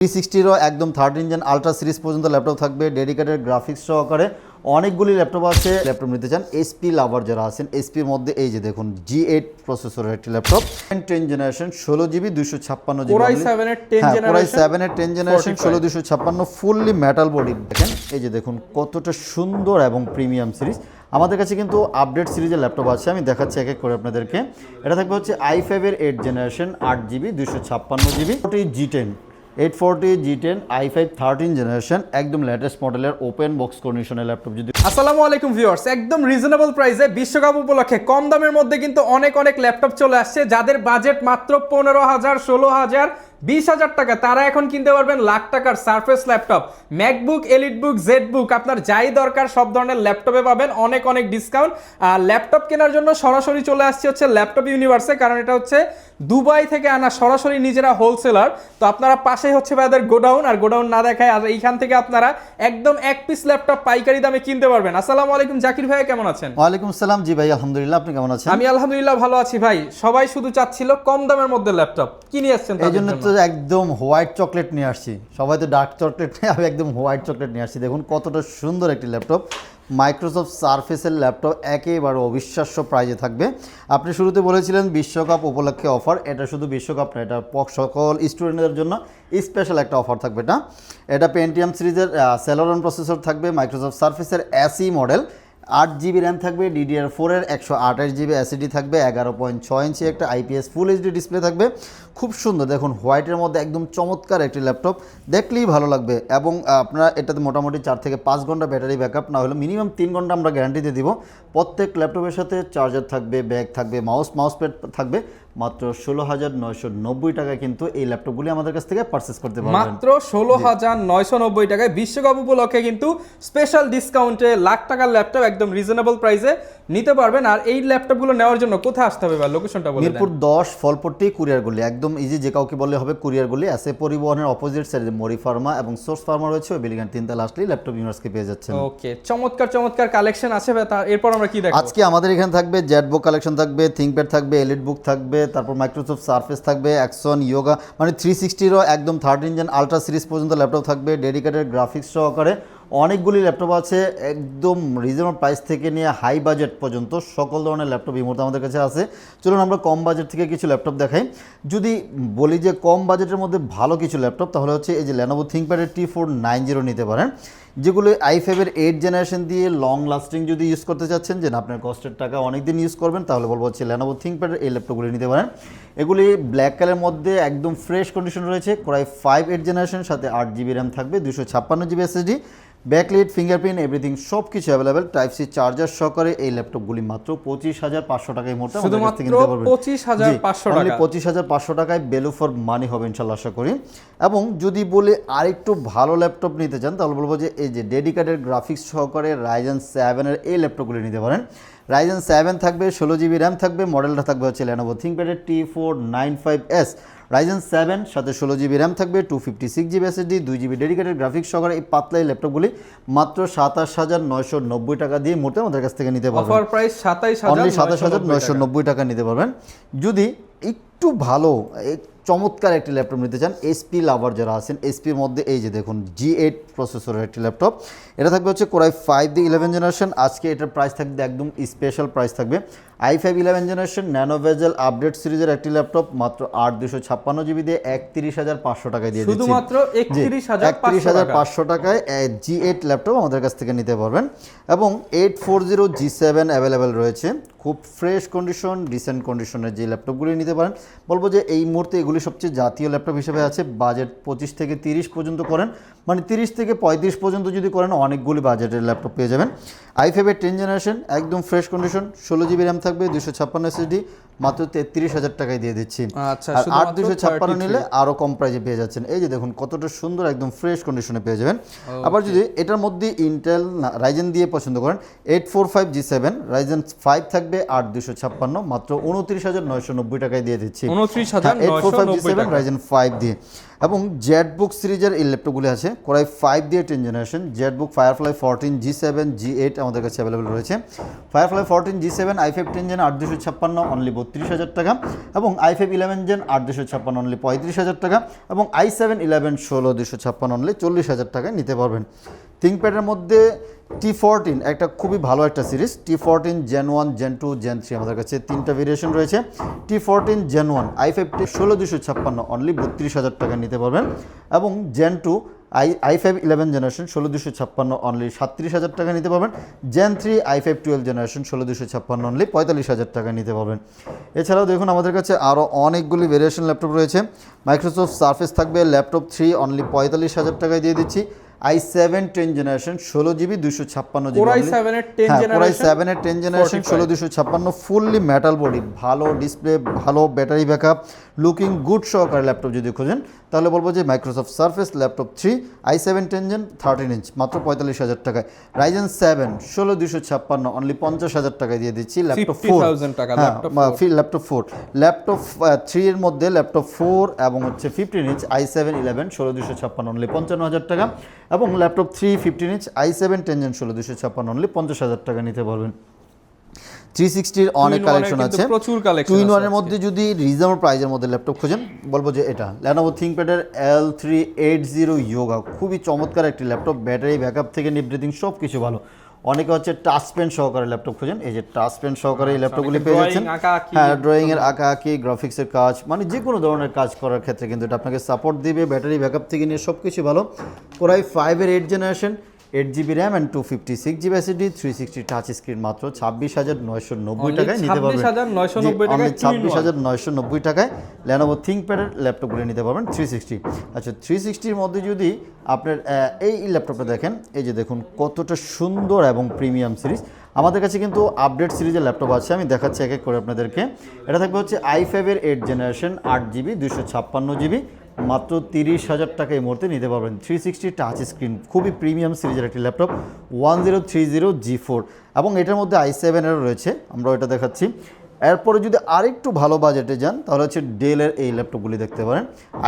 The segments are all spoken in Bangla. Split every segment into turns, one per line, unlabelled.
360 একদম 13 জেন আলট্রা সিরিজ পর্যন্ত ল্যাপটপ থাকবে, ডেডিকেটেড গ্রাফিক্স সহকারে অনেকগুলি ল্যাপটপ আছে। ল্যাপটপ নিতে চান এসপি লাভার যারা আছেন, এসপির মধ্যে এই যে দেখুন G8 প্রসেসরের একটি laptop, 10 generation 16GB 256GB,
Core i7 এর
10 জেনারেশন 16 256 ফুললি মেটাল বডি। দেখেন এই যে দেখুন কতটা সুন্দর এবং প্রিমিয়াম সিরিজ। আমাদের কাছে কিন্তু আপডেট সিরিজের ল্যাপটপ আছে, আমি দেখাচ্ছি এক এক করে আপনাদেরকে। এটা থাকবে হচ্ছে i5 এর 8 generation 8GB 256GB, G10 840 G10 i5 13 generation একদম লেটেস্ট মডেলের ওপেন বক্স কন্ডিশনের ল্যাপটপ। যদি
আসসালামু আলাইকুম ভিউয়ার্স, একদম রিজনেবল প্রাইসে বিশ্বকাপ উপলক্ষে কম দামের মধ্যে কিন্তু অনেক ল্যাপটপ চলে আসছে। যাদের বাজেট মাত্র 15,000 16,000 20,000 টাকা, তারা এখন কিনতে পারবেন লাখ টাকার surface laptop, MacBook, EliteBook, ZBook, আপনার যাই দরকার সব ধরনের ল্যাপটপে পাবেন অনেক ডিসকাউন্ট। আর ল্যাপটপ কেনার জন্য সরাসরি চলে আসছে হচ্ছে ল্যাপটপ ইউনিভার্সে, কারণ এটা হচ্ছে দুবাই থেকে আনা সরাসরি নিজেরা হোলসেলার। তো আপনারা পাশেই হচ্ছে ভাইদের গোডাউন, আর গোডাউন না দেখায় আর এইখান থেকে আপনারা একদম এক পিস ল্যাপটপ পাইকারি দামে কিনতে পারবেন। আসসালামু আলাইকুম জাকির ভাই, কেমন আছেন?
ওয়ালাইকুম আসসালাম। জি ভাই আলহামদুলিল্লাহ, আপনি কেমন আছেন?
আমি আলহামদুলিল্লাহ ভালো আছি ভাই। সবাই শুধু চাচ্ছিল কম দামের মধ্যে ল্যাপটপ, কি নিয়ে আসছেন?
এই জন্য তো একদম হোয়াইট চকলেট নিয়ে আসছি। সবাই তো ডার্ক চকলেট নিয়ে, আমি একদম হোয়াইট চকলেট নিয়ে আসছি। দেখুন কতটা সুন্দর একটি ল্যাপটপ, মাইক্রোসফট সারফেসের ল্যাপটপ, একেবারে অবিশ্বাস্য প্রাইজে থাকবে। আপনি শুরুতে বলেছিলেন বিশ্বকাপ উপলক্ষে অফার, এটা শুধু বিশ্বকাপ না, এটা সকল স্টুডেন্টদের জন্য স্পেশাল একটা অফার থাকবে। এটা পেন্টিয়াম সিরিজের সেলোরন প্রসেসর থাকবে, মাইক্রোসফট সারফেসের SE মডেল, 8GB র্যাম থাকবে, DDR4 এর 128GB SSD থাকবে, 11.6 ইঞ্চি একটা IPS ফুল HD ডিসপ্লে থাকবে। খুব সুন্দর, দেখুন হোয়াইটের মধ্যে একদম চমৎকার একটি ল্যাপটপ, দেখলেই ভালো লাগবে। এবং আপনারা এটাতে মোটামুটি 4 থেকে 5 ঘন্টা ব্যাটারি ব্যাকআপ, না হলে মিনিমাম 3 ঘন্টা আমরা গ্যারান্টি দিয়ে দিব। প্রত্যেক ল্যাপটপের সাথে চার্জার থাকবে, ব্যাগ থাকবে, মাউস প্যাড থাকবে। মাত্র 16,990 টাকায় কিন্তু এই ল্যাপটপগুলি আমাদের কাছ থেকে পারচেস করতে পারবেন।
মাত্র 16,990 টাকায় বিশ্বকাপ উপলক্ষে কিন্তু স্পেশাল ডিসকাউন্টে লাখ টাকার ল্যাপটপ একদম রিজনেবল প্রাইসে নিতে পারবেন। আর এই ল্যাপটপগুলো নেওয়ার জন্য কোথায় আসতে হবে বা লোকেশনটা বলে দেন?
মিরপুর 10 ফলপট্টি কুরিয়ারগুলি, একদম ইজি, যে কাউকে বললে হবে কুরিয়ারগুলি। এসএ পরিবহনের অপোজিট সাইডে মরি ফার্মা এবং সোর্স ফার্মা রয়েছে, ওই বিল্ডিং 3 তলা আসলেই ল্যাপটপ ইউনিভার্সকে পেয়ে যাচ্ছেন।
ওকে, চমৎকার কালেকশন আছে। এরপর আমরা কি দেখব?
আজকে আমাদের এখানে থাকবে জেডবুক কালেকশন থাকবে, থিংকপ্যাড থাকবে, এলিটবুক থাকবে, তারপর মাইক্রোসফট সারফেস থাকবে, অ্যাকশন ইয়োগা, মানে 360 একদম 13 জেন আলট্রা সিরিজ পর্যন্ত ল্যাপটপ থাকবে, ডেডিকেটেড গ্রাফিক্স সহকারে অনেকগুলি ল্যাপটপ আছে। একদম রিজনেবল প্রাইস থেকে নিয়ে হাই বাজেট পর্যন্ত সকল ধরনের ল্যাপটপ এই মুহূর্তে আমাদের কাছে আছে। চলুন আমরা কম বাজেট থেকে কিছু ল্যাপটপ দেখাই। যদি বলি যে কম বাজেটের মধ্যে ভালো কিছু ল্যাপটপ, তাহলে হচ্ছে এই যে Lenovo ThinkPad T490 নিতে পারেন, যেগুলো i5 এর 8 জেনারেশন দিয়ে লং লাস্টিং যদি ইউজ করতে চাচ্ছেন, যে আপনার কষ্টের টাকা অনেকদিন ইউজ করবেন, তাহলে বলবো হচ্ছে Lenovo ThinkPad এই ল্যাপটপগুলি নিতে পারেন। এগুলি ব্ল্যাক কালারের মধ্যে একদম ফ্রেশ কন্ডিশন রয়েছে। Core i5 8 জেনারেশন, সাথে 8GB র্যাম থাকবে, 256GB SSD, backlit, fingerprint, everything সব কিছু অ্যাভেলেবেল। টাইপ সি চার্জার সহকারে এই ল্যাপটপগুলি মাত্র 25,500 টাকায় মুহূর্তে আমাদের কাছ থেকে নিতে পারবেন।
25,500
টাকায় ভ্যালু ফর মানি হবে ইনশাআল্লাহ, আশা করি। এবং যদি বলি আরেকটু ভালো ল্যাপটপ নিতে চান, তাহলে বলবো যে এই যে ডেডিকেটেড গ্রাফিক্স সহকারে Ryzen 7 এর এই ল্যাপটপগুলি নিতে পারেন। Ryzen 7 থাকবে, 16GB র্যাম থাকবে, মডেলটা থাকবে হচ্ছে Lenovo ThinkPad T495S, Ryzen 7 সাথে 16GB র্যাম থাকবে, 256GB SSD, 2GB dedicated graphics সহকারে এই পাতলা এই ল্যাপটপগুলি মাত্র 27,990 টাকা দিয়ে মুহূর্তে আমাদের কাছ থেকে নিতে পারবেন।
অফার প্রাইস
27,990 টাকা নিতে পারবেন। যদি একটু ভালো চমৎকার একটি ল্যাপটপ নিতে চান, এসপি লাভার যারা আছেন, এসপির মধ্যে এই যে দেখুন G8 প্রসেসরের একটি ল্যাপটপ, এটা থাকবে হচ্ছে Core i5 11 জেনারেশন। আজকে এটার প্রাইস থাকবে একদম স্পেশাল প্রাইস থাকবে, i5 11 generation nano bezel update সিরিজের একটি ল্যাপটপ, মাত্র 8,256GB দিয়ে 31,500 টাকায় দিয়ে দিচ্ছি।
শুধুমাত্র 31,500
টাকায় G8 ল্যাপটপ আমাদের কাছ থেকে নিতে পারবেন। এবং 840 G7 অ্যাভেলেবেল রয়েছে, খুব ফ্রেশ কন্ডিশন, ডিসেন্ট কন্ডিশনের যে ল্যাপটপগুলি নিতে পারেন। বলবো যে এই মুহূর্তে এগুলি সবচেয়ে জাতীয় ল্যাপটপ হিসেবে আছে। বাজেট 25 থেকে 30 পর্যন্ত করেন, মানে 30 থেকে 35 পর্যন্ত যদি করেন, অনেকগুলি বাজেটের ল্যাপটপ পেয়ে যাবেন। i5 এর 10 জেনারেশন একদম ফ্রেশ কন্ডিশন, 16GB র্যাম থাকবে, 256 SSD, মাত্র 33,000 টাকায় দিয়ে দিচ্ছি।
আচ্ছা,
আর 8,256 নিলে আরও কম প্রাইসে পেয়ে যাচ্ছেন। এই যে দেখুন কতটা সুন্দর, একদম ফ্রেশ কন্ডিশনে পেয়ে যাবেন। আবার যদি এটার মধ্যে ইন্টেল রাইজেন দিয়ে পছন্দ করেন, 845 G7 Ryzen 5 থাকবে, 8,256, মাত্র 29,990 টাকায় দিয়ে দিচ্ছি।
29,990
G7
টাকা।
Ryzen 5 দিয়ে। এবং জেটবুক সিরিজের এই ল্যাপটপগুলি আছে কোরাই 5 দিয়ে 10 generation. Jetbook firefly 14 G7 G8 আমাদের কাছে অ্যাভেলেবল রয়েছে। Firefly 14 G7 i5 10 gen 8256 only 32,000 টাকা, এবং i5 11 জেন 8256 অনলি 35,000 টাকা, এবং i7 11 16256 অনলি 40,000 টাকায় নিতে পারবেন। থিংকপ্যাডের মধ্যে T14 একটা খুবই ভালো একটা series. T14 Gen 1 Gen 2 Gen 3 আমাদের কাছে 3টা ভেরিয়েশন রয়েছে। T14 Gen 1 i5 16256 অনলি 32,000 টাকা নিতে পারবেন, এবং Gen 2 i5 11 জেনারেশন 16256 অনলি 37,000 টাকা নিতে পারবেন। Gen 3 i5 12 জেনারেশন 16256 অনলি 45,000 টাকা নিতে পারবেন। এছাড়াও দেখুন আমাদের কাছে আরও অনেকগুলি ভেরিয়েশন ল্যাপটপ রয়েছে। মাইক্রোসফট সারফেস থাকবে ল্যাপটপ 3 অনলি 45,000 টাকায় দিয়ে দিচ্ছি। i7 10 generation 16 GB 256 GB,
core i 7 এর 10
কোরাই
জেনারেশন
7 এর 10 জেনারেশন 16 256 ফুললি মেটাল বডি, ভালো ডিসপ্লে, ভালো ব্যাটারি ব্যাকআপ, লুকিং গুড সহকারে ল্যাপটপ যদি খোঁজেন তাহলে বলবো যে Microsoft Surface laptop 3 i7 10 gen 13 inch মাত্র 45,000 টাকায়। রাইজেন 7 16 256 অনলি 50,000 টাকায় দিয়ে দিচ্ছি। ল্যাপটপ
50,000 টাকা
ল্যাপটপ 4 ল্যাপটপ 3 এর মধ্যে ল্যাপটপ 4 এবং হচ্ছে 15 ইঞ্চ i7 11 16 256 অনলি 55,000 টাকা, এবং laptop 3 15 inch i7 10 gen 16 256 only 50,000 টাকা নিতে পারবেন। 360 এর অনেক কালেকশন আছে,
প্রচুর কালেকশন
2 in 1 এর মধ্যে যদি রিজনেবল প্রাইসের মধ্যে ল্যাপটপ খোঁজেন বলবো যে এটা Lenovo ThinkPad এর L380 Yoga, খুবই চমৎকার একটি ল্যাপটপ, ব্যাটারি ব্যাকআপ থেকে এভরিথিং সব কিছু ভালো। অনেকে হচ্ছে টাচ পেন সহকারে ল্যাপটপ খোঁজেন, এই যে টাচ পেন সহকারে এই ল্যাপটপগুলি পেয়ে যাচ্ছেন। হ্যাঁ, ড্রয়িং এর আঁকাআঁকি, গ্রাফিক্সের কাজ, মানে যে কোনো ধরনের কাজ করার ক্ষেত্রে কিন্তু এটা আপনাকে সাপোর্ট দিবে। ব্যাটারি ব্যাকআপ থেকে নিয়ে সব কিছু ভালো। কোরাই 5 এর 8 generation 8GB RAM and 256GB SSD 360 touch screen মাত্র 26,990 টাকায় নিতে পারবেন। 26,990 টাকায় Lenovo ThinkPad এর ল্যাপটপগুলো নিতে পারবেন 360। আচ্ছা, 360 এর মধ্যে যদি আপনার এই ল্যাপটপটা দেখেন, এই যে দেখুন কতটা সুন্দর এবং প্রিমিয়াম সিরিজ। আমাদের কাছে কিন্তু আপডেট সিরিজের ল্যাপটপ আছে, আমি দেখাচ্ছি এক এক করে আপনাদেরকে। এটা থাকবে হচ্ছে i5 এর 8 জেনারেশন 8GB 256GB মাত্র 30,000 টাকা এই মুহূর্তে নিতে পারবেন। 360 টাচ স্ক্রিন, খুবই প্রিমিয়াম সিরিজের একটি ল্যাপটপ 1030G4, এবং এটার মধ্যে i7 এরও রয়েছে, আমরা এটা দেখাচ্ছি। এরপরে যদি আরেকটু ভালো বাজেটে যান তাহলে হচ্ছে ডেলের এই ল্যাপটপগুলি দেখতে পারেন।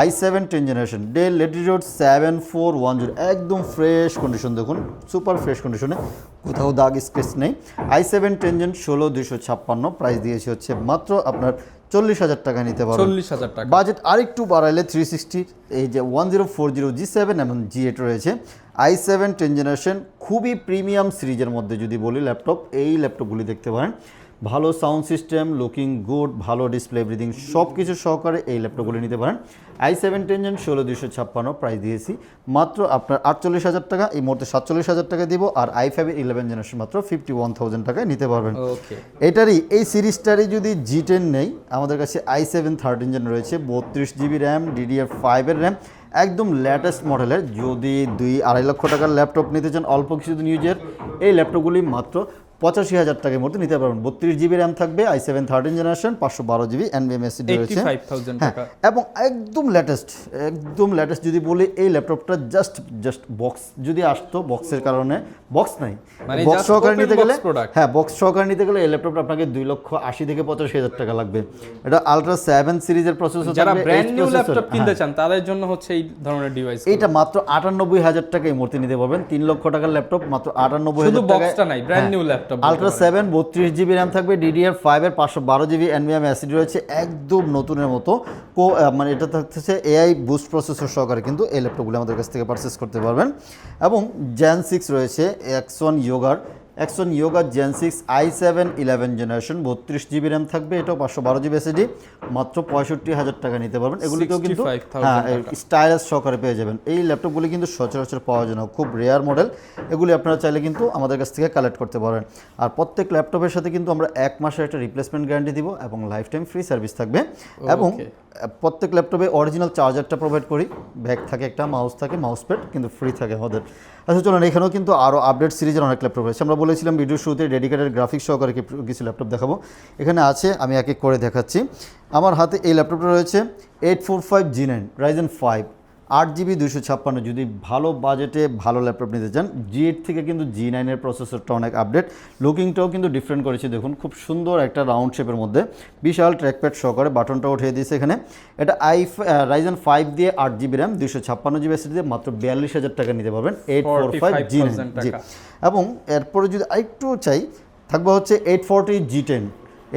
i7 10 জেনারেশন ডেল লেটিটিউড 7410, একদম ফ্রেশ কন্ডিশন, দেখুন সুপার ফ্রেশ কন্ডিশনে, কোথাও দাগ স্কেচ নেই। i7 10 জেন 16256 প্রাইস দিয়েছে হচ্ছে মাত্র আপনার 40,000 টাকা নিতে পারবেন।
40,000 টাকা।
বাজেট আরেকটু বাড়াইলে 360 এই যে 1040 G7 এবং G8 রয়েছে। i7 10 জেনারেশন খুবই প্রিমিয়াম সিরিজের মধ্যে যদি বলি ল্যাপটপ, এই ল্যাপটপগুলি দেখতে পারেন। ভালো সাউন্ড সিস্টেম, লুকিং গুড, ভালো ডিসপ্লে, এভরিথিং সব কিছু সহকারে এই ল্যাপটপগুলি নিতে পারেন। i7 10 জেন 16256 প্রাইস দিয়েছি মাত্র আপনার 48,000 টাকা, এই মুহূর্তে 47,000 টাকা দিব। আর i5 11 জেনারেশন মাত্র 51,000 টাকায় নিতে পারবেন। এটারই এই সিরিজটারই যদি G10 নেই, আমাদের কাছে i7 13 জেন রয়েছে, 32GB র্যাম, DDR5 এর র্যাম, একদম লেটেস্ট মডেলের। যদি 2-2.5 লক্ষ টাকার ল্যাপটপ নিতে চান অল্প কিছুদিন ইউজের, এই ল্যাপটপগুলি মাত্র 85,000 টাকার মধ্যে নিতে পারবেন। 32GB র্যাম থাকবে, i7 13 generation, 512GB NVMe SSD রয়েছে,
85,000 টাকা,
এবং একদম লেটেস্ট যদি বলি এই ল্যাপটপটা জাস্ট বক্স যদি আসতো, বক্সের কারণে বক্স নাই, বক্স সহকারে নিতে গেলে, হ্যাঁ বক্স সহকারে নিতে গেলে এই ল্যাপটপটা আপনাকে 2,80,000 থেকে 85,000 টাকা লাগবে। এটা আলট্রা 7 সিরিজের প্রসেসর,
যারা ব্র্যান্ড নিউ ল্যাপটপ কিনতে চান তাদের জন্য হচ্ছে এই ধরনের ডিভাইস।
এটা মাত্র 98,000 টাকা এই মুহূর্তে নিতে পারবেন। 3 লক্ষ টাকার ল্যাপটপ মাত্র 98,000 টাকা।
বক্সটা নাই, brand new laptop.
Ultra 7 32GB RAM থাকবে, DDR5 এর 512GB NVMe SSD রয়েছে, একদম নতুনের মতো। মানে এটা থাকতেছে AI বুস্ট প্রসেসর সহকারে কিন্তু এই ল্যাপটপগুলো আমাদের কাছ থেকে পারচেস করতে পারবেন। এবং Gen 6 রয়েছে Axon Yoga Gen 6 i7 11 generation 32GB RAM থাকবে, এটাও 512GB SSD মাত্র 65,000 টাকা নিতে পারবেন। এগুলিকেও কিন্তু স্টাইলাস সহকারে পেয়ে যাবেন। এই ল্যাপটপগুলি কিন্তু সচরাচর পাওয়া যায় না, খুব রেয়ার মডেল। এগুলি আপনারা চাইলে কিন্তু আমাদের কাছ থেকে কালেক্ট করতে পারেন। আর প্রত্যেক ল্যাপটপের সাথে কিন্তু আমরা 1 মাসের একটা রিপ্লেসমেন্ট গ্যারান্টি দিব এবং লাইফ টাইম ফ্রি সার্ভিস থাকবে। এবং প্রত্যেক ল্যাপটপে অরিজিনাল চার্জারটা প্রোভাইড করি, ব্যাগ থাকে একটা, মাউস থাকে, মাউস প্যাড কিন্তু ফ্রি থাকে আমাদের। আচ্ছা চলুন, এখানেও কিন্তু আরও আপডেট সিরিজের অনেক ল্যাপটপ রয়েছে। আমরা বলেছিলাম ভিডিও শুরুতে ডেডিকেটেড গ্রাফিক্স সহকারে কিছু ল্যাপটপ দেখাবো, এখানে আছে, আমি এক এক করে দেখাচ্ছি। আমার হাতে এই ল্যাপটপটা রয়েছে 845 G9 Ryzen 5 8GB 256, যদি ভালো বাজেটে ভালো ল্যাপটপ নিতে চান, G8 থেকে কিন্তু G9 এর প্রসেসরটা অনেক আপডেট, লুকিংটাও কিন্তু ডিফারেন্ট করেছে। দেখুন খুব সুন্দর একটা রাউন্ড শেপের মধ্যে বিশাল ট্র্যাকপ্যাড সহকারে, বাটনটা উঠিয়ে দিয়েছে এখানে। এটা Ryzen 5 দিয়ে 8GB র্যাম 256GB SSD দিয়ে মাত্র 42,000 টাকা নিতে পারবেন, 845 G9 জি। এবং এরপরে যদি আরেকটু চাই থাকবে হচ্ছে 840 G10,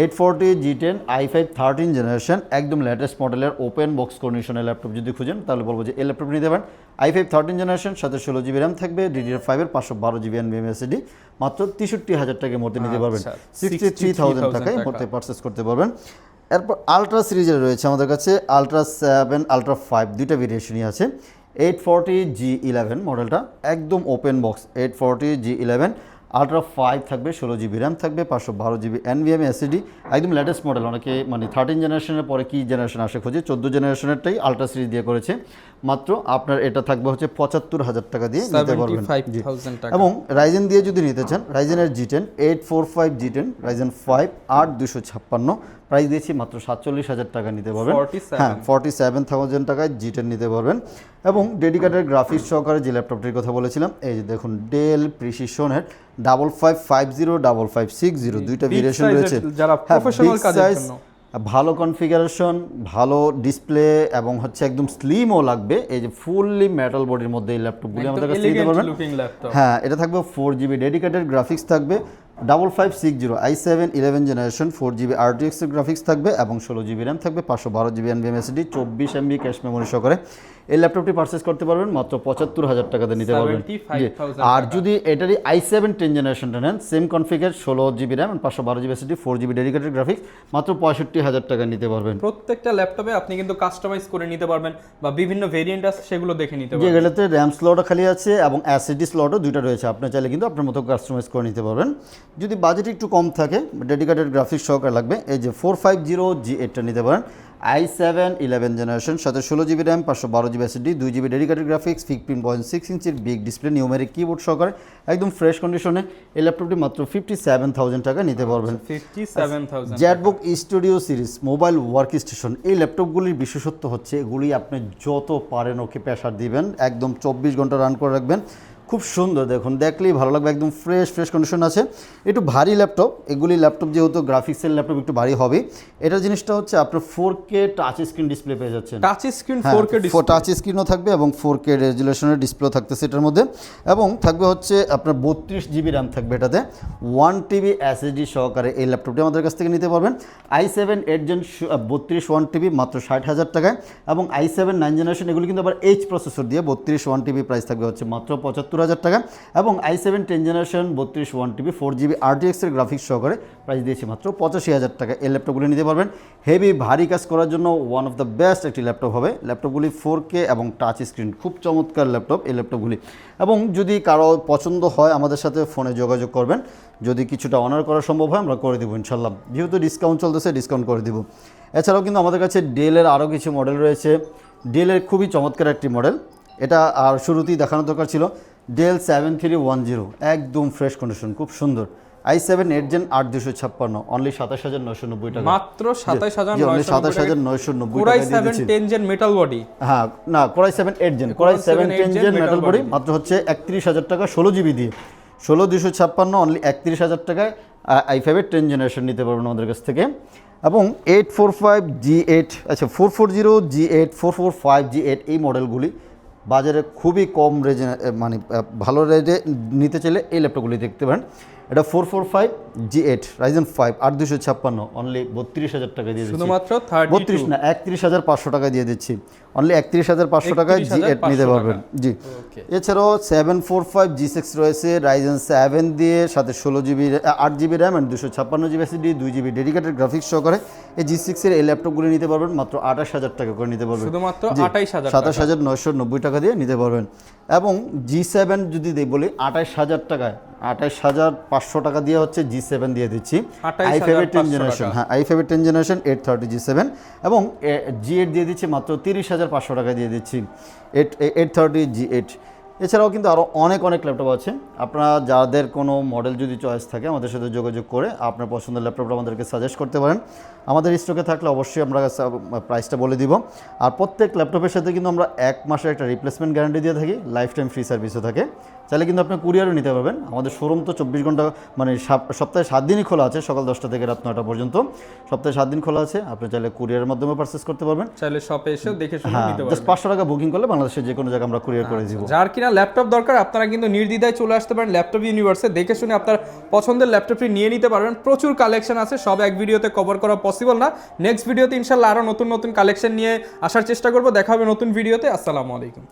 840 G10 i5 13 জেনারেশন, একদম লেটেস্ট মডেলের ওপেন বক্স কন্ডিশনের ল্যাপটপ যদি খুঁজেন তাহলে বলবো যে এই ল্যাপটপ নিতে পারেন। i5 13 জেনারেশন, সাথে 16GB র্যাম থাকবে, DDR5 এর 512GB NVMe SSD, মাত্র 63,000 টাকার মধ্যে নিতে পারবেন, 63,000 টাকায় মধ্যে পারচেস করতে পারবেন। এরপর আলট্রা সিরিজের রয়েছে আমাদের কাছে আলট্রা 7, আলট্রা 5 দুইটা ভেরিয়েশনই আছে। 840 G11 মডেলটা একদম ওপেন বক্স, 840 G11 আলট্রা 5 থাকবে, 16GB র্যাম থাকবে, 512GB NVMe SSD, একদম লেটেস্ট মডেল। অনেকে মানে 13 জেনারেশনের পরে কি জেনারেশন আসে খোঁজে, 14 জেনারেশনেরটাই আলট্রা সিরিজ দিয়ে করেছে। মাত্র আপনার এটা থাকবে হচ্ছে 75,000 টাকা দিয়ে নিতে পারবেন। এবং রাইজেন দিয়ে যদি নিতে চান, রাইজেনের G10 845 G10 রাইজেন 5 8256, প্রাইস দিয়েছি মাত্র 47,000 টাকা নিতে পারবেন। হ্যাঁ 47,000 টাকায় G10 নিতে পারবেন। এবং ডেডিকেটেড গ্রাফিক্স সহকারে যে ল্যাপটপটির কথা বলেছিলাম, এই যে দেখুন ডেল প্রিসিশনের 5550 দুইটা ভেরিয়েশন রয়েছে। ভালো কনফিগারেশন, ভালো ডিসপ্লে এবং হচ্ছে একদম স্লিমও লাগবে। এই যে ফুললি মেটাল বডির মধ্যে এই ল্যাপটপগুলি আমাদের কাছে নিতে পারবেন। হ্যাঁ এটা থাকবে 4GB ডেডিকেটেড গ্রাফিক্স থাকবে, 5560 i7 11 জেনারেশন 4GB RTX এর গ্রাফিক্স থাকবে এবং 16GB র্যাম থাকবে, 512GB NVMe SSD, 24MB cache memory সহকারে এই ল্যাপটপটি পারচেস করতে পারবেন মাত্র 75,000 টাকাতে নিতে পারবেন। আর যদি এটারই i7 10 জেনারেশনটা নেন, সেম কনফিগার, 16GB র্যাম এবং 512GB SSD, 4GB dedicated graphics, মাত্র 65,000 টাকা নিতে পারবেন।
প্রত্যেকটা ল্যাপটপে আপনি কিন্তু কাস্টমাইজ করে নিতে পারবেন বা বিভিন্ন ভেরিয়েন্ট আছে সেগুলো দেখে নিতে পারবেন।
যেগুলোতে র্যাম স্লটও খালি আছে এবং SSD স্লটও দুইটা রয়েছে, আপনি চাইলে কিন্তু আপনার মতো কাস্টমাইজ করে নিতে পারবেন। যদি বাজেট একটু কম থাকে, ডেডিকেটেড গ্রাফিক্স সহকারে লাগবে, এই যে 450 G8টা নিতে পারেন, i7 11 জেনারেশন, সাথে 16GB RAM, 512GB SSD, 2GB dedicated graphics, 15.6 ইঞ্চির বিগ ডিসপ্লে, নিউমেরিক কিবোর্ড সহকারে একদম ফ্রেশ কন্ডিশনে এই ল্যাপটপটি মাত্র 57,000 টাকা নিতে পারবেন।
57,000
জ্যাটবুক studio series mobile work station, এই ল্যাপটপগুলির বিশেষত্ব হচ্ছে এগুলি আপনি যত পারেন ওকে প্রেসার দিবেন, একদম 24 ঘন্টা রান করে রাখবেন। খুব সুন্দর, দেখুন দেখলেই ভালো লাগবে, একদম ফ্রেশ কন্ডিশন আছে। একটু ভারী ল্যাপটপ, এগুলি ল্যাপটপ যেহেতু গ্রাফিক্সের ল্যাপটপ একটু ভারী হবে। এটার জিনিসটা হচ্ছে আপনার 4K টাচ স্ক্রিন ডিসপ্লে পেয়ে যাচ্ছেন,
touch screen 4K display,
touch স্ক্রিনও থাকবে এবং 4K রেজুলেশনের ডিসপ্লে থাকতেছে এটার মধ্যে। এবং থাকবে হচ্ছে আপনার 32GB র্যাম থাকবে এটাতে, 1TB SSD সহকারে এই ল্যাপটপটি আমাদের কাছ থেকে নিতে পারবেন। i7 8 Gen 32 1TB মাত্র 60,000 টাকায়, এবং i7 9 জেনারেশন এগুলি কিন্তু আবার H প্রসেসর দিয়ে 32 1TB প্রাইস থাকবে হচ্ছে মাত্র 75,000 টাকা। এবং i7 10 generation 32 1TB 4GB RTX এর গ্রাফিক্স সহকারে প্রাইস দিয়েছি মাত্র 85,000 টাকা। এই ল্যাপটপগুলি নিতে পারবেন। হেভি ভারী কাজ করার জন্য ওয়ান অফ দ্য বেস্ট একটি ল্যাপটপ হবে। ল্যাপটপগুলি 4K এবং টাচ স্ক্রিন, খুব চমৎকার ল্যাপটপ এই ল্যাপটপগুলি। এবং যদি কারো পছন্দ হয় আমাদের সাথে ফোনে যোগাযোগ করবেন, যদি কিছুটা অনার করা সম্ভব হয় আমরা করে দেবো ইনশাল্লাহ, যেহেতু ডিসকাউন্ট চলতেছে ডিসকাউন্ট করে দেবো। এছাড়াও কিন্তু আমাদের কাছে ডেলের আরও কিছু মডেল রয়েছে। ডেলের খুবই চমৎকার একটি মডেল, এটা আর শুরুতেই দেখানোর দরকার ছিল, ডেল 7310, একদম ফ্রেশ কন্ডিশন, খুব সুন্দর, i7 8 Gen 8256, অনলি 27,990 টাকা,
মাত্র
27,990 টাকা দিয়ে দিচ্ছি।
10 Gen মেটাল বডি,
হ্যাঁ না Core i7 8 Gen, Core i7 10 Gen metal body, মাত্র হচ্ছে 31,000 টাকা 16GB দিয়ে, 16,256 অনলি 31,000 টাকায় i5 এর 10 জেনারেশন নিতে পারবেন আমাদের কাছ থেকে। এবং 845 G8, আচ্ছা 440 G8, 445 G8 এই মডেলগুলি বাজারে খুবই কম রেঞ্জে, মানে ভালো রেঞ্জে নিতে চাইলে এই ল্যাপটপগুলি দেখতে পারেন। এটা 445 G8 Ryzen 5 8256, অনলি 32,000 টাকা দিয়ে দিচ্ছি,
শুধুমাত্র
32 না 31,500 টাকা দিয়ে দিচ্ছি, অনলি 31,500 টাকায় G8 নিতে পারবেন জি। এছাড়াও 745 G6 রয়েছে, Ryzen 7 দিয়ে, সাথে 16GB 8GB RAM and 256GB SSD, 2GB dedicated graphics সহকারে এই G6 এর এই ল্যাপটপগুলি নিতে পারবেন মাত্র 28,000 টাকা করে নিতে পারবেন,
শুধুমাত্র 28,000,
27,990 টাকা দিয়ে নিতে পারবেন। এবং G7 যদি বলি 28,000 টাকায়, 28,500 টাকা দিয়ে হচ্ছে G7 দিয়ে দিচ্ছি, i5 এর 10 জেনারেশন, হ্যাঁ i5 এর 10 জেনারেশন 830 G7, এবং G8 দিয়ে দিচ্ছি মাত্র 30,500 টাকা দিয়ে দিচ্ছি 830 G8। এছাড়াও কিন্তু আরও অনেক ল্যাপটপ আছে, আপনারা যাদের কোনো মডেল যদি চয়েস থাকে আমাদের সাথে যোগাযোগ করে আপনার পছন্দের ল্যাপটপটা আমাদেরকে সাজেস্ট করতে পারেন। আমাদের স্টকে থাকলে অবশ্যই আমরা প্রাইসটা বলে দিব। আর প্রত্যেক ল্যাপটপের সাথে কিন্তু আমরা 1 মাসের একটা রিপ্লেসমেন্ট গ্যারান্টি দিয়ে থাকি, লাইফ টাইম ফ্রি সার্ভিসও থাকে। চাইলে কিন্তু আপনি কুরিয়ারও নিতে পারবেন। আমাদের শোরুম তো 24 ঘন্টা মানে সপ্তাহে 7 দিনই খোলা আছে, সকাল 10টা থেকে রাত 9টা পর্যন্ত সপ্তাহে 7 দিন খোলা আছে। আপনি চাইলে কুরিয়ারের মাধ্যমে পারচেস করতে পারবেন,
চাইলে শপে এসেও দেখে শুনে
হ্যাঁ
নিতে
জাস্ট
পারবেন।
500 টাকা বুকিং করলে বাংলাদেশের যে কোনো জায়গায় আমরা কুরিয়ার করে দিব।
যার কিনা ল্যাপটপ দরকার আপনারা কিন্তু নির্দ্বিধায় চলে আসতে পারেন ল্যাপটপ ইউনিভার্সে, দেখে শুনে আপনার পছন্দের ল্যাপটপটি নিয়ে নিতে পারবেন। প্রচুর কালেকশন আছে, সব এক ভিডিওতে কভার করা পসিবল না। নেক্সট ভিডিওতে ইনশাল্লাহ আরও নতুন নতুন কালেকশন নিয়ে আসার চেষ্টা করব। দেখা হবে নতুন ভিডিওতে। আসসালামু আলাইকুম।